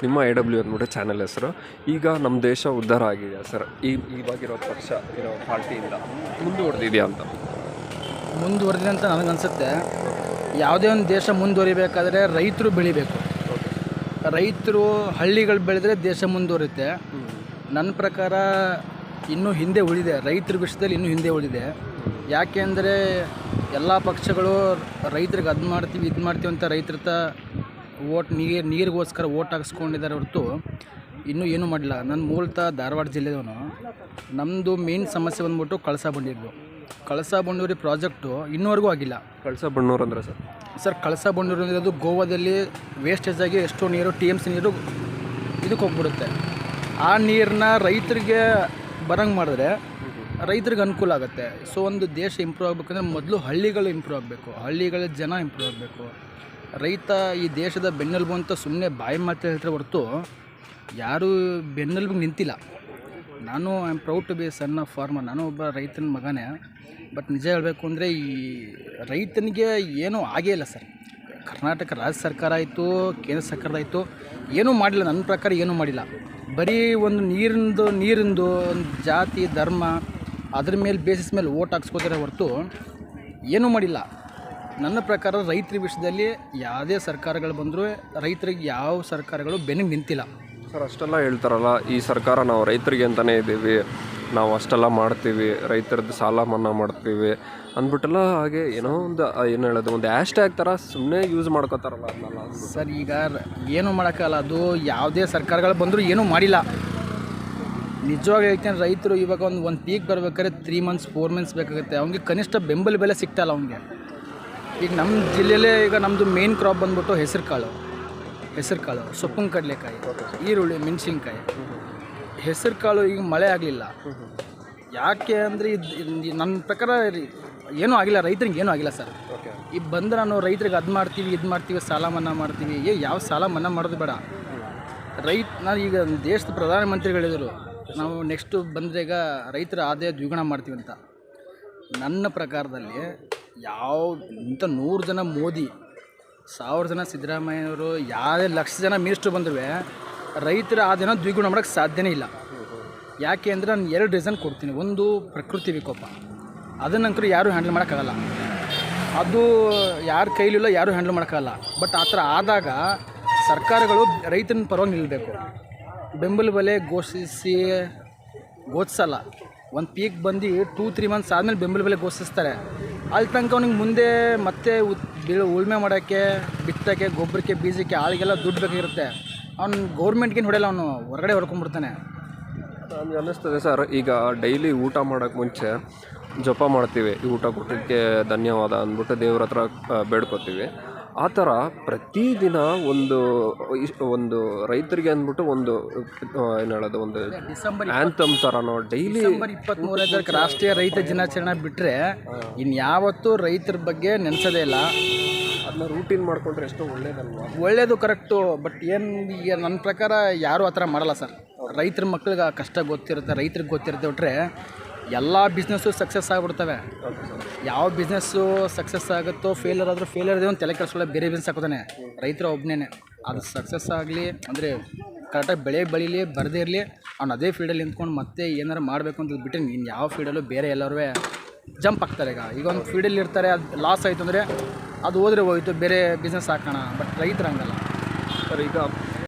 ನಿಮ್ಮ AW ಅಂದ್ಬಿಟ್ಟು channel ಹೆಸರು. ಈಗ ನಮ್ಮ ದೇಶ ಉದ್ಧಾರ ಆಗಿದೆ ಸರ್, ಇವಾಗಿರೋ ಪಕ್ಷ ಇರೋ ಪಾರ್ಟಿಯಿಂದ ಮುಂದುವರೆದಿದೆಯಾ ಅಂತ? ಮುಂದುವರೆದಿದೆ ಅಂತ ನನಗನ್ಸುತ್ತೆ. ಯಾವುದೇ ಒಂದು ದೇಶ ಮುಂದುವರಿಬೇಕಾದ್ರೆ ರೈತರು ಬೆಳಿಬೇಕು. ರೈತರು ಹಳ್ಳಿಗಳು ಬೆಳೆದ್ರೆ ದೇಶ ಮುಂದುವರಿಯುತ್ತೆ. ನನ್ನ ಪ್ರಕಾರ ಇನ್ನೂ ಹಿಂದೆ ಉಳಿದೆ, ರೈತರ ವಿಷಯದಲ್ಲಿ ಇನ್ನೂ ಹಿಂದೆ ಉಳಿದೆ. ಯಾಕೆ ಅಂದರೆ ಎಲ್ಲ ಪಕ್ಷಗಳು ರೈತರಿಗೆ ಅದು ಮಾಡ್ತೀವಿ ಇದು ಮಾಡ್ತೀವಿ ಅಂತ ರೈತರ ನೀರಿಗೋಸ್ಕರ ಓಟ್ ಹಾಕಿಸ್ಕೊಂಡಿದ್ದಾರೆ ಹೊರತು ಇನ್ನೂ ಏನೂ ಮಾಡಿಲ್ಲ. ನನ್ನ ಮೂಲತಃ ಧಾರವಾಡ ಜಿಲ್ಲೆಯವನು. ನಮ್ಮದು ಮೇನ್ ಸಮಸ್ಯೆ ಬಂದ್ಬಿಟ್ಟು ಕಳಸಾ ಬಂಡೂರಿ ಪ್ರಾಜೆಕ್ಟು ಇನ್ನೂವರೆಗೂ ಆಗಿಲ್ಲ. ಕಳಸಾ ಬಂಡೂರು ಅಂದರೆ ಸರ್ ಕಳಸಾ ಬಂಡೂರು ಅನ್ನೋದು ಗೋವಾದಲ್ಲಿ ವೇಸ್ಟೇಜ್ ಆಗಿ ಎಷ್ಟೋ ನೀರು TMC ನೀರು ಇದಕ್ಕೆ ಹೋಗ್ಬಿಡುತ್ತೆ. ಆ ನೀರನ್ನ ರೈತರಿಗೆ ಬರಂಗೆ ಮಾಡಿದ್ರೆ ರೈತರಿಗೆ ಅನುಕೂಲ ಆಗುತ್ತೆ. ಸೊ ಒಂದು ದೇಶ ಇಂಪ್ರೂವ್ ಆಗಬೇಕಂದ್ರೆ ಮೊದಲು ಹಳ್ಳಿಗಳು ಇಂಪ್ರೂವ್ ಆಗಬೇಕು, ಹಳ್ಳಿಗಳ ಜನ ಇಂಪ್ರೂವ್ ಆಗಬೇಕು. ರೈತ ಈ ದೇಶದ ಬೆನ್ನೆಲುಬು ಅಂತ ಸುಮ್ಮನೆ ಬಾಯಿ ಮಾತು ಹೇಳ್ತಾರೆ ಹೊರತು ಯಾರೂ ಬೆನ್ನೆಲುಬಿಗೆ ನಿಂತಿಲ್ಲ. ನಾನು I am proud to be son of farmer. ನಾನು ಒಬ್ಬ ರೈತನ ಮಗನೇ. ಬಟ್ ನಿಜ ಹೇಳಬೇಕು ಅಂದರೆ ಈ ರೈತನಿಗೆ ಏನೂ ಆಗೇ ಇಲ್ಲ ಸರ್. ಕರ್ನಾಟಕ ರಾಜ್ಯ ಸರ್ಕಾರ ಆಯಿತು, ಕೇಂದ್ರ ಸರ್ಕಾರ ಆಯಿತು, ಏನೂ ಮಾಡಿಲ್ಲ. ನನ್ನ ಪ್ರಕಾರ ಏನೂ ಮಾಡಿಲ್ಲ. ಬರೀ ಒಂದು ನೀರಿಂದು ಒಂದು ಜಾತಿ ಧರ್ಮ ಅದ್ರ ಮೇಲೆ ಬೇಸಿಸ್ ಮೇಲೆ ಓಟ್ ಹಾಕ್ಸ್ಕೋತಾರೆ ಹೊರತು ಏನೂ ಮಾಡಿಲ್ಲ. ನನ್ನ ಪ್ರಕಾರ ರೈತರ ವಿಷಯದಲ್ಲಿ ಯಾವುದೇ ಸರ್ಕಾರಗಳು ಬಂದರೂ ರೈತರಿಗೆ ಯಾವ ಸರ್ಕಾರಗಳು ಬೆನ್ನಿಗೆ ನಿಂತಿಲ್ಲ ಸರ್. ಅಷ್ಟೆಲ್ಲ ಹೇಳ್ತಾರಲ್ಲ, ಈ ಸರ್ಕಾರ ನಾವು ರೈತರಿಗೆ ಅಂತಲೇ ಇದ್ದೀವಿ, ನಾವು ಅಷ್ಟೆಲ್ಲ ಮಾಡ್ತೀವಿ, ರೈತರದ್ದು ಸಾಲ ಮನ್ನಾ ಮಾಡ್ತೀವಿ ಅಂದ್ಬಿಟ್ಟೆಲ್ಲ ಹಾಗೆ ಏನೋ ಒಂದು ಏನು ಹೇಳೋದು ಒಂದು ಹ್ಯಾಶ್ಟ್ಯಾಗ್ ಥರ ಸುಮ್ಮನೆ ಯೂಸ್ ಮಾಡ್ಕೋತಾರಲ್ಲ ಅದನ್ನೆಲ್ಲ. ಸರ್ ಈಗ ಏನೂ ಮಾಡೋಕ್ಕಲ್ಲ, ಅದು ಯಾವುದೇ ಸರ್ಕಾರಗಳು ಬಂದರೂ ಏನೂ ಮಾಡಿಲ್ಲ. ನಿಜವಾಗಿ ಹೇಳ್ತೀನಿ, ರೈತರು ಇವಾಗ ಒಂದು ಪೀಕ್ ಬರಬೇಕಾದ್ರೆ 3 months 4 months ಬೇಕಾಗುತ್ತೆ. ಅವ್ನಿಗೆ ಕನಿಷ್ಠ ಬೆಂಬಲ ಬೆಲೆ ಸಿಗ್ತಾಯಿಲ್ಲ ಅವ್ನಿಗೆ. ಈಗ ನಮ್ಮ ಜಿಲ್ಲೆಯಲ್ಲೇ ಈಗ ನಮ್ಮದು ಮೇನ್ ಕ್ರಾಪ್ ಬಂದ್ಬಿಟ್ಟು ಹೆಸರು ಕಾಳು, ಸೊಪ್ಪಿನ ಕಡಲೆಕಾಯಿ, ಈರುಳ್ಳಿ, ಮೆಣಸಿನ್ಕಾಯಿ. ಹೆಸರು ಕಾಳು ಈಗ ಮಳೆ ಆಗಲಿಲ್ಲ. ಯಾಕೆ ಅಂದರೆ ಇದು ನನ್ನ ಪ್ರಕಾರ ಏನೂ ಆಗಿಲ್ಲ, ರೈತರಿಗೆ ಏನೂ ಆಗಿಲ್ಲ ಸರ್. ಈಗ ಬಂದು ನಾನು ರೈತರಿಗೆ ಅದು ಮಾಡ್ತೀವಿ ಇದು ಮಾಡ್ತೀವಿ ಸಾಲ ಮನ್ನಾ ಮಾಡ್ತೀವಿ. ಯಾವ ಸಾಲ ಮನ್ನಾ ಮಾಡೋದು ಬೇಡ. ನಾನು ಈಗ ದೇಶದ ಪ್ರಧಾನಮಂತ್ರಿಗಳಿದ್ರು ನಾವು ನೆಕ್ಸ್ಟು ಬಂದರೆ ಈಗ ರೈತರ ಆದಾಯ ದ್ವಿಗುಣ ಮಾಡ್ತೀವಿ ಅಂತ. ನನ್ನ ಪ್ರಕಾರದಲ್ಲಿ ಇಂಥ 100 ಜನ ಮೋದಿ, 1000 ಜನ ಸಿದ್ದರಾಮಯ್ಯವರು, ಯಾವುದೇ 1,00,000 ಜನ ಮಿನಿಸ್ಟ್ರು ಬಂದರೂ ರೈತರ ಆದಾಯನ ದ್ವಿಗುಣ ಮಾಡೋಕ್ಕೆ ಸಾಧ್ಯನೇ ಇಲ್ಲ. ಯಾಕೆ ಅಂದರೆ ನಾನು 2 ರೀಸನ್ ಕೊಡ್ತೀನಿ. ಒಂದು, ಪ್ರಕೃತಿ ವಿಕೋಪ, ಅದನ್ನಂಕರು ಯಾರೂ ಹ್ಯಾಂಡಲ್ ಮಾಡೋಕ್ಕಾಗಲ್ಲ. ಅದು ಯಾರ ಕೈಲಿಲ್ಲ, ಯಾರೂ ಹ್ಯಾಂಡಲ್ ಮಾಡೋಕ್ಕಾಗಲ್ಲ. ಬಟ್ ಆ ಥರ ಆದಾಗ ಸರ್ಕಾರಗಳು ರೈತನ ಪರವಾಗಿ ನಿಲ್ಲಬೇಕು. ಬೆಂಬಲ ಬೆಲೆ ಘೋಷಿಸಲ್ಲ. ಒಂದು ಪೀಕ್ ಬಂದು 2-3 months ಆದಮೇಲೆ ಬೆಂಬಲ ಬೆಲೆ ಘೋಷಿಸ್ತಾರೆ. ಅಲ್ಲಿ ತನಕ ಅವ್ನಿಗೆ ಮುಂದೆ ಮತ್ತೆ ಉಳುಮೆ ಮಾಡೋಕ್ಕೆ, ಬಿತ್ತಕ್ಕೆ, ಗೊಬ್ಬರಕ್ಕೆ, ಬೀಜಕ್ಕೆ ಆಳಿಗೆಲ್ಲ ದುಡ್ಡು ಬೇಕಾಗಿರುತ್ತೆ. ಅವ್ನು ಗೌರ್ಮೆಂಟ್ಗೇನು ಹೊಡೆಯಲ್ಲ, ಅವನು ಹೊರಗಡೆ ಹೊಡ್ಕೊಂಡ್ಬಿಡ್ತಾನೆ. ನನಗೆ ಅನ್ನಿಸ್ತದೆ ಸರ್, ಈಗ ಡೈಲಿ ಊಟ ಮಾಡೋಕ್ಕೆ ಮುಂಚೆ ಜಪ ಮಾಡ್ತೀವಿ, ಈ ಊಟ ಕೊಟ್ಟಿದ್ದಕ್ಕೆ ಧನ್ಯವಾದ ಅಂದ್ಬಿಟ್ಟು ದೇವ್ರ ಹತ್ರ ಬೇಡ್ಕೋತೀವಿ. ಆ ಥರ ಪ್ರತಿದಿನ ಒಂದು ರೈತರಿಗೆ ಅಂದ್ಬಿಟ್ಟು ಒಂದು ಏನು ಹೇಳೋದು ಒಂದು ಆ್ಯಂಥಮ್ ಥರನೋ ಡೈಲಿ ಡಿಸೆಂಬರ್ 23 ರಾಷ್ಟ್ರೀಯ ರೈತ ದಿನಾಚರಣೆ ಬಿಟ್ಟರೆ ಇನ್ಯಾವತ್ತೂ ರೈತರ ಬಗ್ಗೆ ನೆನೆಸೋದೇ ಇಲ್ಲ. ಅದನ್ನ ರೂಟೀನ್ ಮಾಡಿಕೊಂಡ್ರೆ ಎಷ್ಟೋ ಒಳ್ಳೇದಲ್ವಾ? ಒಳ್ಳೇದು, ಕರೆಕ್ಟು. ಬಟ್ ಏನು ಈಗ ನನ್ನ ಪ್ರಕಾರ ಯಾರೂ ಆ ಥರ ಮಾಡಲ್ಲ ಸರ್. ರೈತರ ಮಕ್ಳಿಗೆ ಕಷ್ಟ ಗೊತ್ತಿರುತ್ತೆ, ರೈತರಿಗೆ ಗೊತ್ತಿರುತ್ತೆ. ಬಿಟ್ಟರೆ ಎಲ್ಲ ಬಿಸ್ನೆಸ್ಸು ಸಕ್ಸಸ್ ಆಗಿಬಿಡ್ತವೆ. ಯಾವ ಬಿಸ್ನೆಸ್ಸು ಸಕ್ಸಸ್ ಆಗುತ್ತೋ, ಫೇಲ್ಯೂರ್ ಆದರೂ ಫೇಲ್ಯೂರ್ ಇದೆ ಒಂದು ತಲೆ ಕೆಡಿಸ್ಕೊಳ್ಳೋ ಬೇರೆ ಬಿಸ್ನೆಸ್ ಹಾಕೋತಾನೆ. ರೈತರ ಒಬ್ಬನೇ ಅದು ಸಕ್ಸಸ್ ಆಗಲಿ ಅಂದರೆ ಕರೆಕ್ಟಾಗಿ ಬೆಳೀಲಿ, ಬರದೇ ಇರಲಿ, ಅವ್ನು ಅದೇ ಫೀಲ್ಡಲ್ಲಿ ನಿಂತ್ಕೊಂಡು ಮತ್ತೆ ಏನಾರು ಮಾಡಬೇಕು ಅಂತ ಬಿಟ್ಟರೆ ಇನ್ನು ಯಾವ ಫೀಲ್ಡಲ್ಲೂ ಬೇರೆ ಎಲ್ಲರೂ ಜಂಪ್ ಆಗ್ತಾರೆ. ಈಗ ಒಂದು ಫೀಲ್ಡಲ್ಲಿ ಇರ್ತಾರೆ, ಅದು ಲಾಸ್ ಆಯಿತು ಅಂದರೆ ಅದು ಹೋದರೆ ಹೋಯಿತು, ಬೇರೆ ಬಿಸ್ನೆಸ್ ಹಾಕೋಣ. ಬಟ್ ರೈತರು ಹಂಗಲ್ಲ ಸರ್. ಈಗ